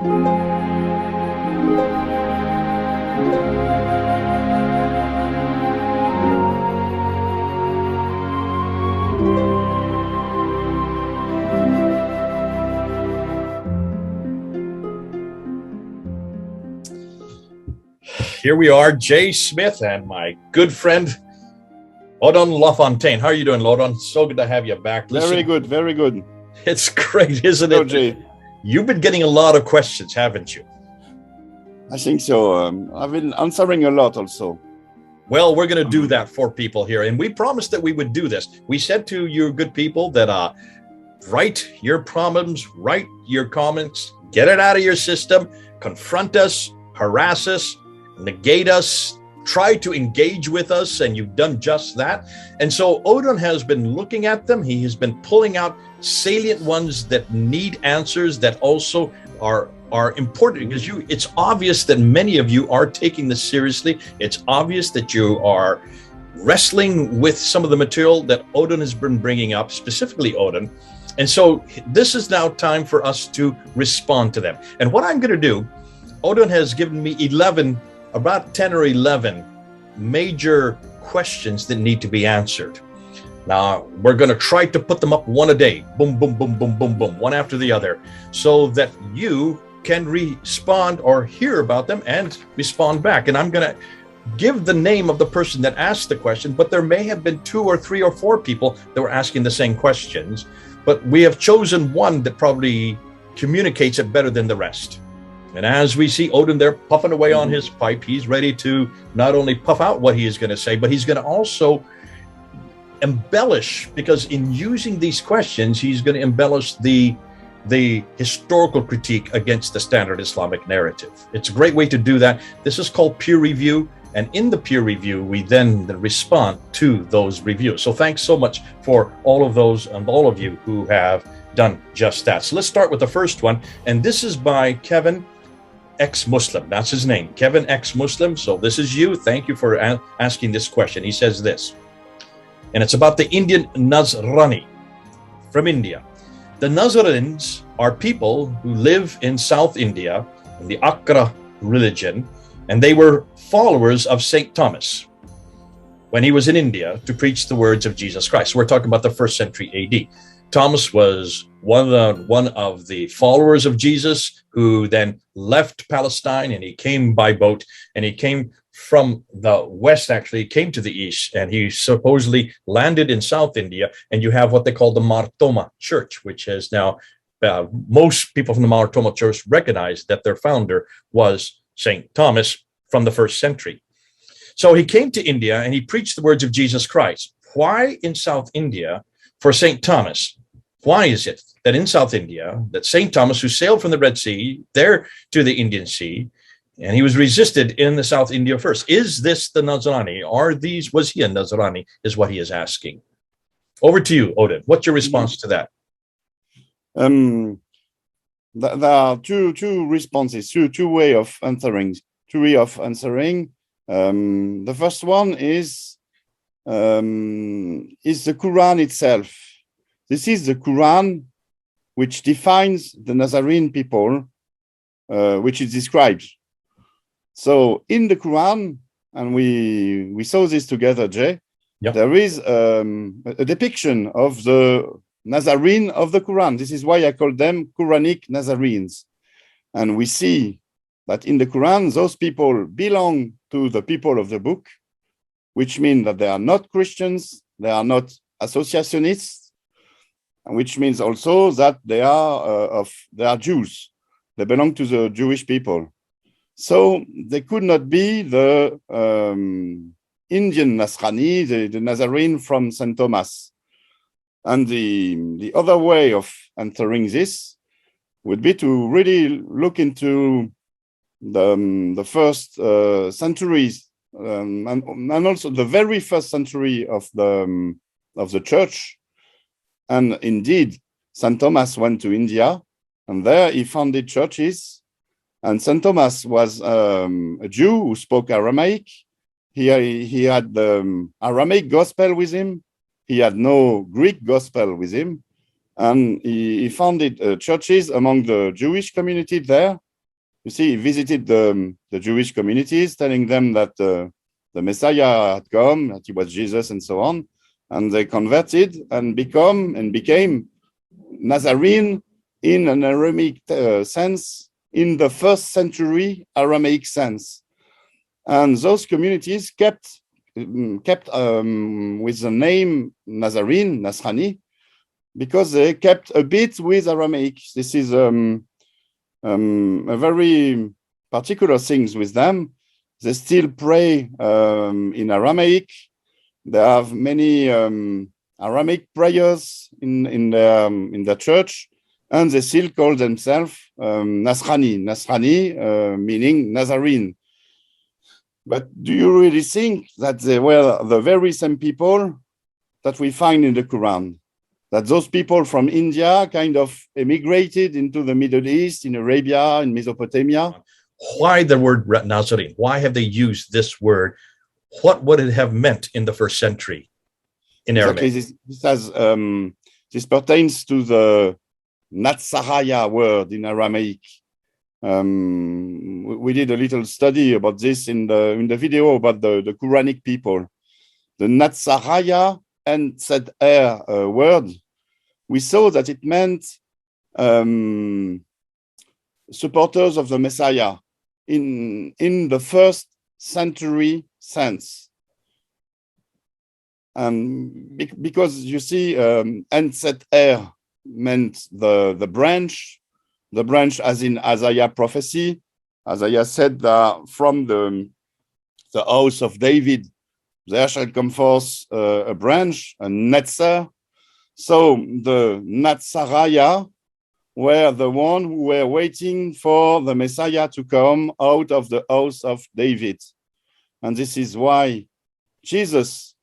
Here we are, Jay Smith and my good friend, Odon LaFontaine. How are you doing, Odon? So good to have you back. Listen, very good, very good. It's great, isn't it? Jay. You've been getting a lot of questions, haven't you? I think so. I've been answering a lot also. Well, we're going to do that for people here. And we promised that we would do this. We said to you good people that write your problems, write your comments, get it out of your system, confront us, harass us, negate us, try to engage with us, and you've done just that. And so Odon has been looking at them. He has been pulling out salient ones that need answers, that also are important, because it's obvious that many of you are taking this seriously. It's obvious that you are wrestling with some of the material that Odon has been bringing up, specifically Odon. And so this is now time for us to respond to them. And what I'm going to do, Odon has given me about 10 or 11 major questions that need to be answered. Now, we're going to try to put them up one a day, boom, boom, boom, boom, boom, boom, one after the other, so that you can respond or hear about them and respond back. And I'm going to give the name of the person that asked the question, but there may have been 2 or 3 or 4 people that were asking the same questions, but we have chosen one that probably communicates it better than the rest. And as we see Odon there puffing away on his pipe, he's ready to not only puff out what he is going to say, but he's going to also embellish, because in using these questions, he's going to embellish the historical critique against the standard Islamic narrative. It's a great way to do that. This is called peer review. And in the peer review, we then respond to those reviews. So thanks so much for all of those and all of you who have done just that. So let's start with the first one. And this is by Kevin Ex-Muslim. That's his name, Kevin Ex-Muslim. So this is you. Thank you for asking this question. He says this, and it's about the Indian Nasrani from India. The Nasranis are people who live in South India in the Akra religion, and they were followers of St. Thomas when he was in India to preach the words of Jesus Christ. We're talking about the 1st century AD. Thomas was one of the followers of Jesus who then left Palestine, and he came by boat, and he came from the west, actually came to the east, and he supposedly landed in South India. And you have what they call the Martoma Church, which has now, most people from the Martoma Church recognize that their founder was St. Thomas from the 1st century. So he came to India and he preached the words of Jesus Christ. Why in South India for St. Thomas? Why is it that in South India, that St. Thomas, who sailed from the Red Sea there to the Indian Sea, and he was resisted in the South India first? Is this the Nasrani? Was he a Nasrani, is what he is asking. Over to you, Odon. What's your response to that? There are two responses, two ways of answering. The first one is the Quran itself. This is the Quran which defines the Nazarene people, which it describes. So in the Quran, and we saw this together, Jay, there is a depiction of the Nazarene of the Quran. This is why I call them Quranic Nazarenes. And we see that in the Quran, those people belong to the people of the book, which means that they are not Christians, they are not associationists, which means also that they are Jews. They belong to the Jewish people. So they could not be the Indian Nasrani, the Nazarene from St. Thomas. And the other way of answering this would be to really look into the first centuries and also the very first century of the church. And indeed, St. Thomas went to India, and there he founded churches. And St. Thomas was a Jew who spoke Aramaic. He had the Aramaic gospel with him. He had no Greek gospel with him. And he founded churches among the Jewish community there. you see, he visited the Jewish communities, telling them that the Messiah had come, that he was Jesus, and so on. And they converted and became Nazarene in an Aramaic sense, in the first century Aramaic sense. And those communities kept with the name Nazarene, Nasrani, because they kept a bit with Aramaic. This is a very particular thing with them. They still pray in Aramaic. They have many Aramaic prayers in the church, and they still call themselves Nasrani. Nasrani meaning Nazarene. But do you really think that they were the very same people that we find in the Quran? That those people from India kind of emigrated into the Middle East, in Arabia, in Mesopotamia? Why the word Nazarene? Why have they used this word? What would it have meant in the first century in Aramaic? Exactly. This pertains to the Natsaraya word in Aramaic. We did a little study about this in the video about the Quranic people. The Natsaraya and said word, we saw that it meant supporters of the Messiah in the first century sense. Because you see, Enset meant the branch as in Isaiah prophecy. Isaiah said that from the house of David, there shall come forth a branch, a netzer. So the Natsaraya were the one who were waiting for the Messiah to come out of the house of David. And this is why Jesus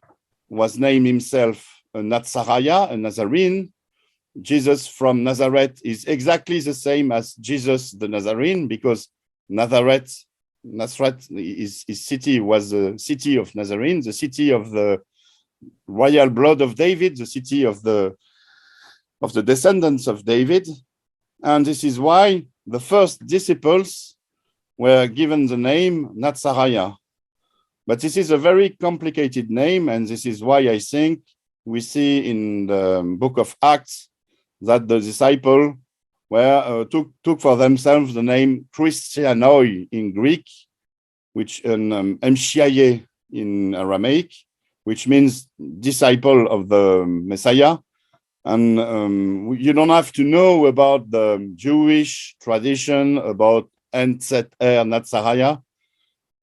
was named himself a Natsaraya, a Nazarene. Jesus from Nazareth is exactly the same as Jesus the Nazarene, because Nazareth, his city was the city of Nazarene, the city of the royal blood of David, the city of the descendants of David. And this is why the first disciples were given the name Natsaraya. But this is a very complicated name, and this is why I think we see in the book of Acts that the disciples took for themselves the name Christianoi in Greek, which Mshiaye in Aramaic, which means disciple of the Messiah. And you don't have to know about the Jewish tradition about Enset Natsaraya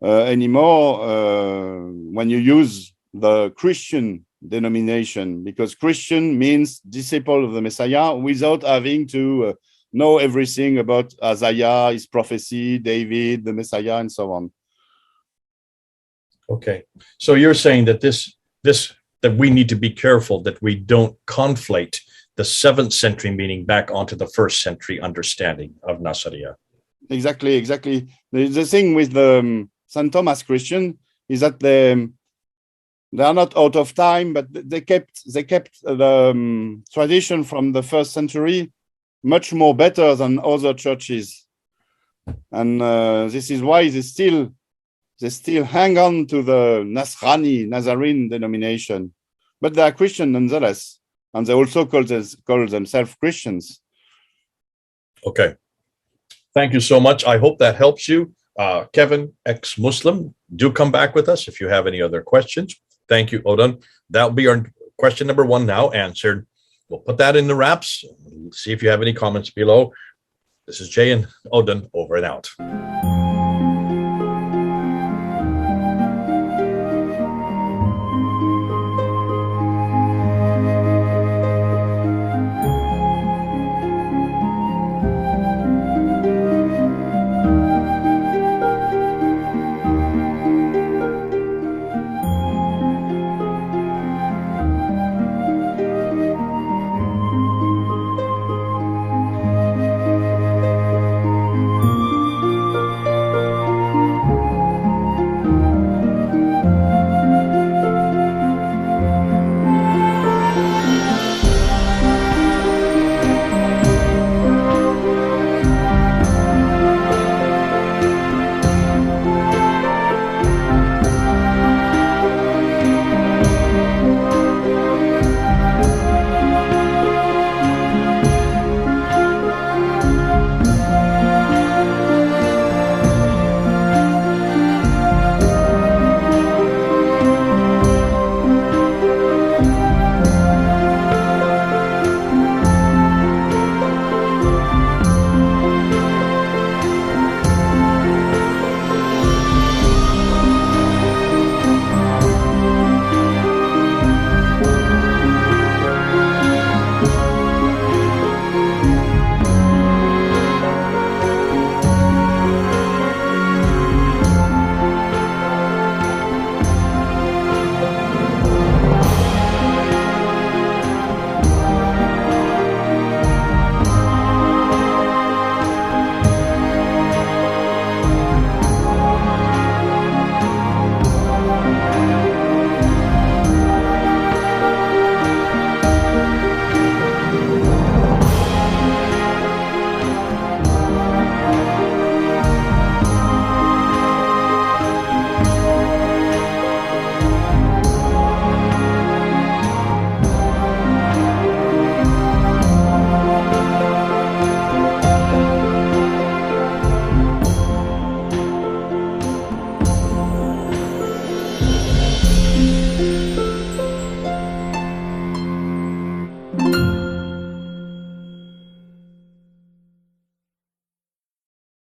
anymore when you use the Christian denomination, because Christian means disciple of the Messiah without having to know everything about Isaiah, his prophecy, David, the Messiah, and so on. Okay, so you're saying that that we need to be careful that we don't conflate the 7th century meaning back onto the 1st century understanding of Nasariya. Exactly. The thing with the St. Thomas Christian is that they are not out of time, but they kept the tradition from the 1st century much more better than other churches, and this is why they still hang on to the Nazarene denomination, but they are Christian nonetheless, and they also call themselves Christians. Okay, thank you so much. I hope that helps you. Kevin, ex-Muslim, do come back with us if you have any other questions. Thank you, Odon. That'll be our question number 1 now answered. We'll put that in the wraps. See if you have any comments below. This is Jay and Odon, over and out.